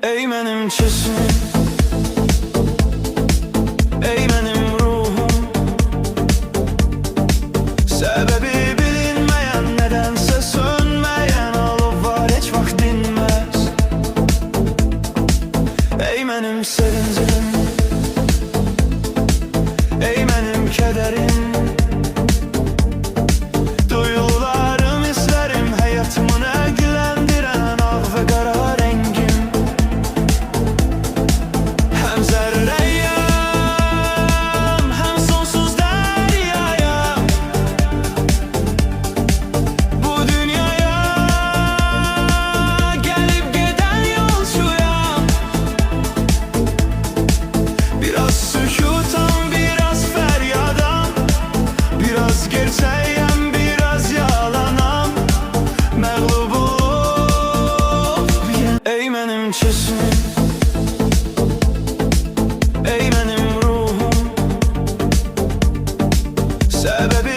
Ey benim çeşim, ey benim ruhum, sebebi bilinmeyen, nedense sönmeyen alov var, hiç vaxt dinmez. Ey benim sevincim, ey benim kederim, duyularım, hislerim, hayatımı ilgilendiren ağ ve kara rengim. Hem zerreyim, hem sonsuz deryaya, bu dünyaya gelip giden yolcuyum. Biraz sükutam, biraz feryadam, biraz gerçeğim, biraz yalanam. Məğlub olup ey benim çeşim, ey benim ruhum, sebebi